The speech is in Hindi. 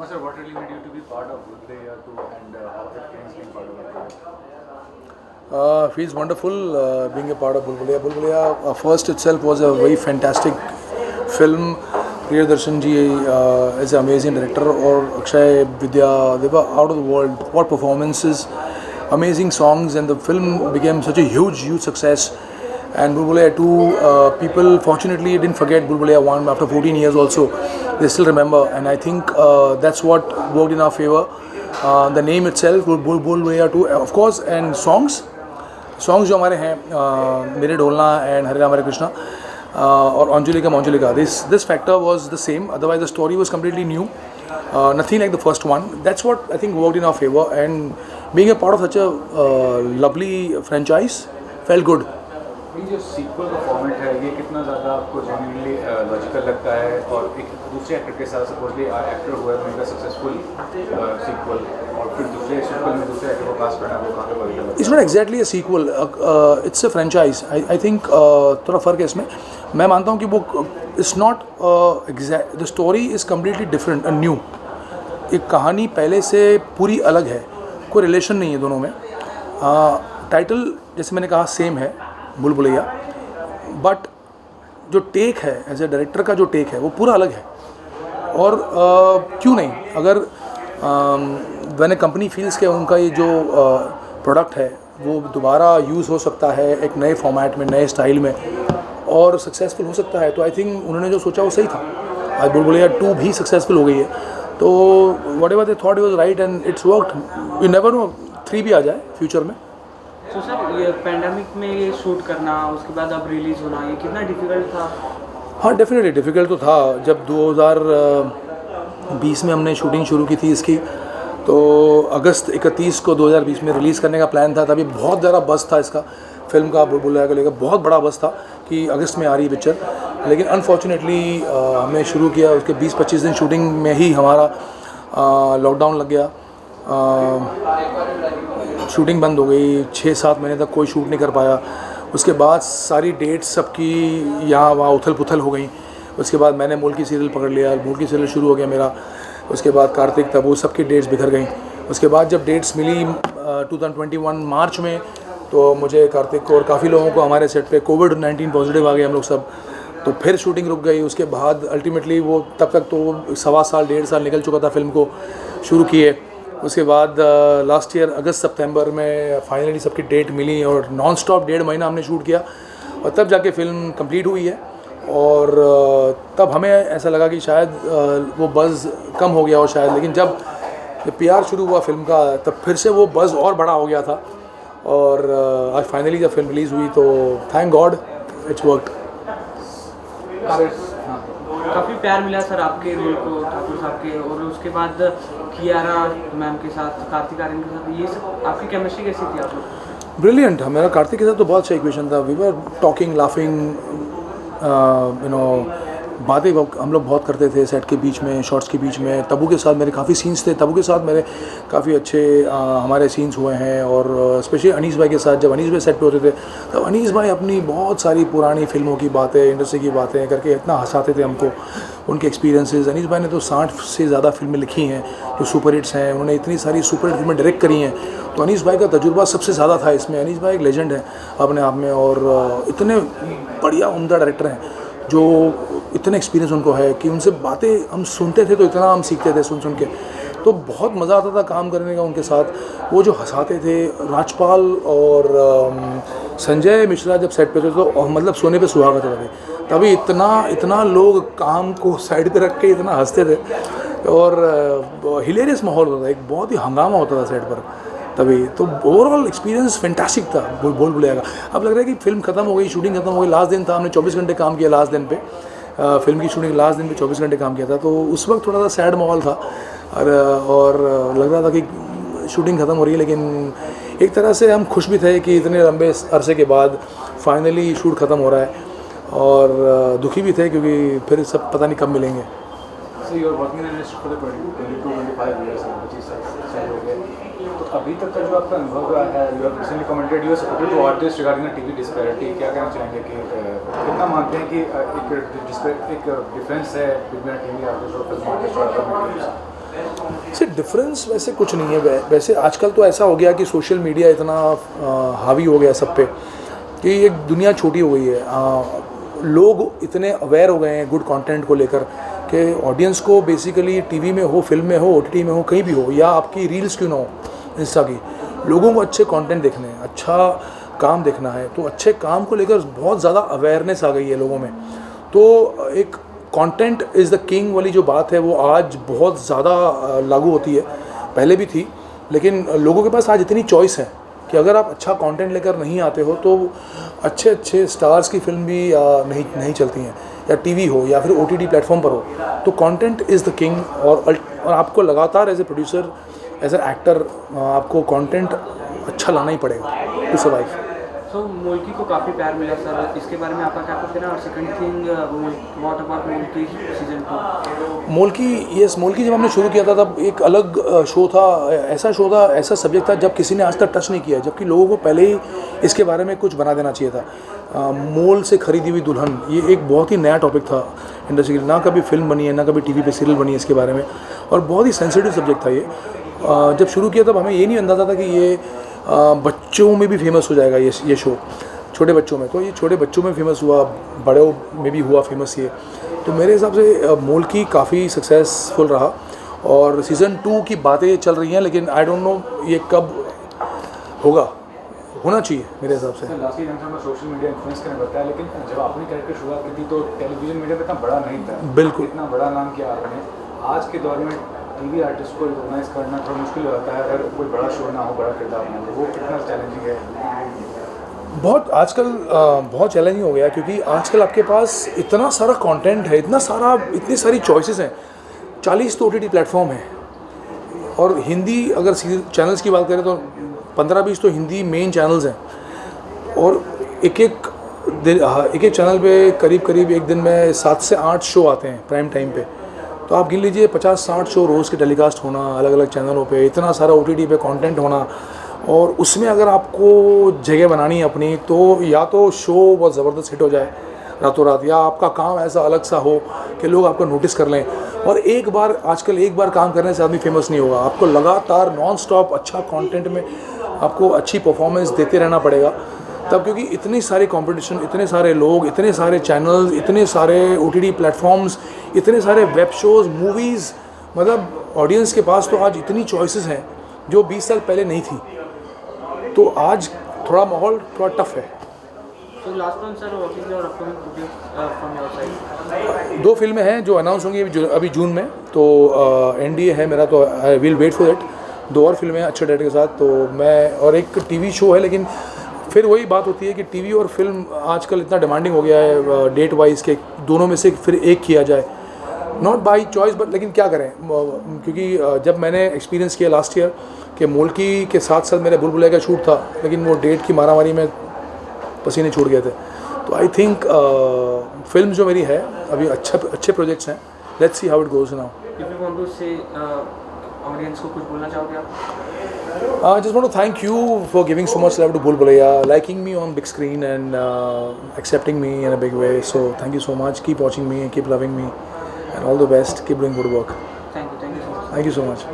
Sir, what really made you to be part of Budleya 2 and how it feels being part of it? Feels wonderful being a part of Bulbulia. Bulbulia first itself was a very fantastic film. Priyadarshan ji is an amazing director, or Akshay Vidya, they were out of the world. What performances, amazing songs, and the film became such a huge success. And Bulbulia 2, people fortunately didn't forget Bulbulia 1 after 14 years also. They still remember, and I think that's what worked in our favor. The name itself, Bulbulia 2, of course, and songs जो हमारे हैं मेरे ढोलना एंड हरे राम हरे कृष्णा और Anjulika Manjulika this factor was the same otherwise the story was completely new nothing like the first one that's what I think worked in our favour and being a part of such a lovely franchise felt good ये जो सीक्वल का फॉर्मेट है ये कितना ज़्यादा आपको जेन्युइनली लॉजिकल लगता है और एक दूसरे एक्टर के साथ सपोजली एक्टर हुआ है उनका सक्सेसफुल सीक्वल और फिर दूसरे सीक्वल में दूसरे एक्टर को कास्ट करना वो कहाँ पे logical it's not exactly a sequel it's a franchise I think थोड़ा फ़र्क है इसमें मैं मानता हूँ कि वो it's not exact the story is completely different a new एक कहानी पहले से पूरी अलग है कोई रिलेशन नहीं है दोनों में टाइटल जैसे मैंने कहा सेम है बुलबुलैया बट जो टेक है एज ए डायरेक्टर का जो टेक है वो पूरा अलग है और क्यों नहीं अगर व्हेन ए कंपनी फील्स के उनका ये जो प्रोडक्ट है वो दोबारा यूज़ हो सकता है एक नए फॉर्मेट में नए स्टाइल में और सक्सेसफुल हो सकता है तो आई थिंक उन्होंने जो सोचा वो सही था आज बुलबुलैया 2 भी सक्सेसफुल हो गई है तो what ever they thought was right and it's worked you never know 3 भी आ जाए फ्यूचर में तो सर ये पैंडमिक में ये शूट करना उसके बाद अब रिलीज़ होना ये कितना डिफ़िकल्ट था? हाँ डेफिनेटली डिफ़िकल्ट तो था जब 2020 में हमने शूटिंग शुरू की थी इसकी तो अगस्त 31 को 2020 में रिलीज़ करने का प्लान था तभी बहुत ज़्यादा बस था इसका फिल्म का बुलबुलैया को लेकर बहुत बड़ा बस था कि अगस्त में आ रही है पिक्चर लेकिन अनफॉर्चुनेटली हमने शुरू किया उसके 20-25 दिन शूटिंग में ही हमारा लॉकडाउन लग गया शूटिंग बंद हो गई 6-7 महीने तक कोई शूट नहीं कर पाया उसके बाद सारी डेट्स सबकी यहाँ वहाँ उथल पुथल हो गई उसके बाद मैंने मुल्की सीरियल पकड़ लिया मुल्की सीरियल शुरू हो गया मेरा उसके बाद कार्तिक तब वो सबकी डेट्स बिखर गई उसके बाद जब डेट्स मिली 2021 मार्च में तो मुझे कार्तिक को और काफ़ी लोगों को हमारे सेट पे कोविड-19 पॉजिटिव आ गए हम लोग सब तो फिर शूटिंग रुक गई उसके बाद अल्टीमेटली वो तब तक तो 1.25 साल 1.5 साल निकल चुका था फिल्म को शुरू किए उसके बाद लास्ट ईयर अगस्त सितंबर में फाइनली सबकी डेट मिली और नॉन स्टॉप 1.5 महीना हमने शूट किया और तब जाके फिल्म कंप्लीट हुई है और तब हमें ऐसा लगा कि शायद वो बज़ कम हो गया हो शायद लेकिन जब पीआर शुरू हुआ फिल्म का तब फिर से वो बज़ और बड़ा हो गया था और आज फाइनली जब फिल्म रिलीज़ हुई तो थैंक गॉड इट्स वर्कड काफ़ी प्यार मिला सर आपके रोल को ठाकुर साहब के और उसके बाद कियारा मैम के साथ कार्तिक आर्यन के साथ ये सब आपकी केमिस्ट्री कैसी थी आप लोग? ब्रिलियंट मेरा कार्तिक के साथ तो बहुत अच्छा इक्वेशन था we were talking laughing you know बातें हम लोग बहुत करते थे सेट के बीच में शॉट्स के बीच में तबू के साथ मेरे काफ़ी सीन्स थे तबू के साथ मेरे काफ़ी अच्छे हमारे सीन्स हुए हैं और स्पेशली अनीस भाई के साथ जब अनीस भाई सेट पे होते थे तब अनीस भाई अपनी बहुत सारी पुरानी फिल्मों की बातें इंडस्ट्री की बातें करके इतना हंसाते थे हमको उनके एक्सपीरियंसेस अनीस भाई ने तो 60 से ज़्यादा फिल्में लिखी हैं जो सुपर हिट्स हैं उन्होंने इतनी सारी सुपर हिट फिल्में डायरेक्ट करी हैं तो अनीस भाई का तजुर्बा सबसे ज़्यादा था इसमें अनीस भाई एक लेजेंड है अपने आप में और इतने बढ़िया उम्दा डायरेक्टर हैं जो इतने एक्सपीरियंस उनको है कि उनसे बातें हम सुनते थे तो इतना हम सीखते थे सुन के तो बहुत मज़ा आता था काम करने का उनके साथ वो जो हंसाते थे राजपाल और संजय मिश्रा जब सेट पे थे तो मतलब सोने पे सुहागा थे तभी इतना लोग काम को साइड पे रख के इतना हंसते थे और हिलेरियस माहौल होता था एक बहुत ही हंगामा होता था सेट पर तभी तो ओवरऑल एक्सपीरियंस फैंटास्टिक था बुलबुलैया का अब लग रहा है कि फिल्म खत्म हो गई शूटिंग खत्म हो गई लास्ट दिन था हमने 24 घंटे काम किया लास्ट दिन पे फिल्म की शूटिंग लास्ट दिन पे 24 घंटे काम किया था तो उस वक्त थोड़ा सा सैड माहौल था और लग रहा था कि शूटिंग ख़त्म हो रही है लेकिन एक तरह से हम खुश भी थे कि इतने लंबे अरसे के बाद फाइनली शूट ख़त्म हो रहा है और दुखी भी थे क्योंकि फिर सब पता नहीं कब मिलेंगे So you are working in industry for the 22-25 years, 25 साल हो गए तो अभी तक का जो आपका अनुभव रहा है you have recently commented you supported two artist regarding TV disparity क्या कहना चाहेंगे कि कितना मानते हैं कि एक डिफरेंस है बिटवीन टीवी आर्टिस्ट और फिल्म आर्टिस्ट और अदर मीडियम्स से डिफरेंस वैसे कुछ नहीं है। वैसे आजकल तो ऐसा हो गया कि सोशल मीडिया इतना हावी हो गया सब पे कि एक दुनिया छोटी हो गई है। लोग इतने अवेयर हो गए हैं गुड कंटेंट को लेकर कि ऑडियंस को बेसिकली टीवी में हो, फिल्म में हो, ओटीटी में हो, कहीं भी हो, या आपकी रील्स क्यों ना हो इंस्टा की, लोगों को अच्छे कंटेंट देखने हैं, अच्छा काम देखना है। तो अच्छे काम को लेकर बहुत ज़्यादा अवेयरनेस आ गई है लोगों में। तो एक कंटेंट इज़ द किंग वाली जो बात है वो आज बहुत ज़्यादा लागू होती है, पहले भी थी, लेकिन लोगों के पास आज इतनी चॉइस है कि अगर आप अच्छा कंटेंट लेकर नहीं आते हो तो अच्छे अच्छे स्टार्स की फिल्म भी नहीं चलती हैं, या टीवी हो या फिर ओटीटी प्लेटफॉर्म पर हो। तो कंटेंट इज़ द किंग, और आपको लगातार as a producer, as a actor, आपको कंटेंट अच्छा लाना ही पड़ेगा टू सर्वाइव। सो मुल्की को काफ़ी प्यार मिला सर, इसके बारे में आपका क्या कुछ कहना है? और सेकंड थिंग, व्हाट अबाउट मुल्की सीजन 2? मुल्की जब हमने शुरू किया था तब एक अलग शो था, ऐसा सब्जेक्ट था जब किसी ने आज तक टच नहीं किया, जबकि लोगों को पहले ही इसके बारे में कुछ बना देना चाहिए था। मोल से खरीदी हुई दुल्हन, ये एक बहुत ही नया टॉपिक था इंडस्ट्री के लिए, ना कभी फिल्म बनी है, ना कभी टीवी पे सीरियल बनी है इसके बारे में, और बहुत ही सेंसिटिव सब्जेक्ट था ये। जब शुरू किया तब हमें ये नहीं अंदाज़ा था कि ये बच्चों में भी फेमस हो जाएगा ये शो, छोटे बच्चों में। तो ये छोटे बच्चों में फेमस हुआ, बड़ों में भी हुआ फेमस ये। तो मेरे हिसाब से मोल की काफ़ी सक्सेसफुल रहा, और सीज़न 2 की बातें चल रही हैं, लेकिन आई डोंट नो ये कब होगा, होना चाहिए मेरे हिसाब से। लास्टली हमें सोशल मीडिया इन्फ्लुएंस करने बताया, लेकिन जब आपने कैरेक्टर शुरुआत की थी तो टेलीविजन मीडिया में इतना बड़ा नहीं था। बिल्कुल। इतना बड़ा नाम किया आपने। आज के दौर में टीवी आर्टिस्ट को रिकॉग्नाइज करना थोड़ा मुश्किल हो जाता है अगर कोई बड़ा शो ना हो, बड़ा किरदार ना हो। वो कितना चैलेंजिंग है? बहुत आजकल बहुत चैलेंजिंग हो गया, क्योंकि आजकल आपके पास इतना सारा कंटेंट है, इतनी सारी चॉइसेस हैं। 40 तो OTT प्लेटफॉर्म है, और हिंदी अगर चैनल्स की बात करें तो 15-20 तो हिंदी मेन चैनल्स हैं, और एक एक चैनल पे करीब एक दिन में 7 से 8 शो आते हैं प्राइम टाइम पे। तो आप गिन लीजिए 50-60 शो रोज़ के टेलीकास्ट होना अलग अलग चैनलों पे, इतना सारा OTT पे कंटेंट होना, और उसमें अगर आपको जगह बनानी है अपनी, तो या तो शो बहुत ज़बरदस्त हिट हो जाए रातों रात, या आपका काम ऐसा अलग सा हो कि लोग आपको नोटिस कर लें। और आजकल एक बार काम करने से आदमी फेमस नहीं होगा, आपको लगातार नॉन स्टॉप अच्छा कंटेंट में आपको अच्छी परफॉर्मेंस देते रहना पड़ेगा तब, क्योंकि इतनी सारी कंपटीशन, इतने सारे लोग, इतने सारे चैनल्स, इतने सारे OTT प्लेटफॉर्म्स, इतने सारे वेब शोज़, मूवीज़, मतलब ऑडियंस के पास तो आज इतनी चॉइसेस हैं जो 20 साल पहले नहीं थी। तो आज थोड़ा माहौल थोड़ा टफ है। So last one sir, what is your upcoming projects from your side? 2 फिल्में हैं जो अनाउंस होंगी अभी जून में, तो NDA है मेरा, तो I will wait for it. 2 और फिल्में हैं अच्छे डायरेक्टर के साथ, तो मैं, और एक टीवी शो है, लेकिन फिर वही बात होती है कि टीवी और फिल्म आजकल इतना डिमांडिंग हो गया है डेट वाइज के दोनों में से फिर एक किया जाए, नॉट बाई चॉइस बट, लेकिन क्या करें, क्योंकि जब मैंने एक्सपीरियंस किया लास्ट ईयर कि मुल्की के साथ साथ मेरे बुलबुले का शूट था, लेकिन वो डेट की मारामारी में पसीने छूट गए थे। तो आई थिंक फिल्म जो मेरी है अभी अच्छे प्रोजेक्ट्स हैं, let's see how it goes now. If you want to say audience को कुछ बोलना चाहोगे आप? I just want to thank you for giving so much love to Bul Bulaiya, liking me on big screen and accepting me in a big way. So thank you so much. Keep watching me and keep loving me, and all the best. Keep doing good work. Thank you so much. Thank you so much.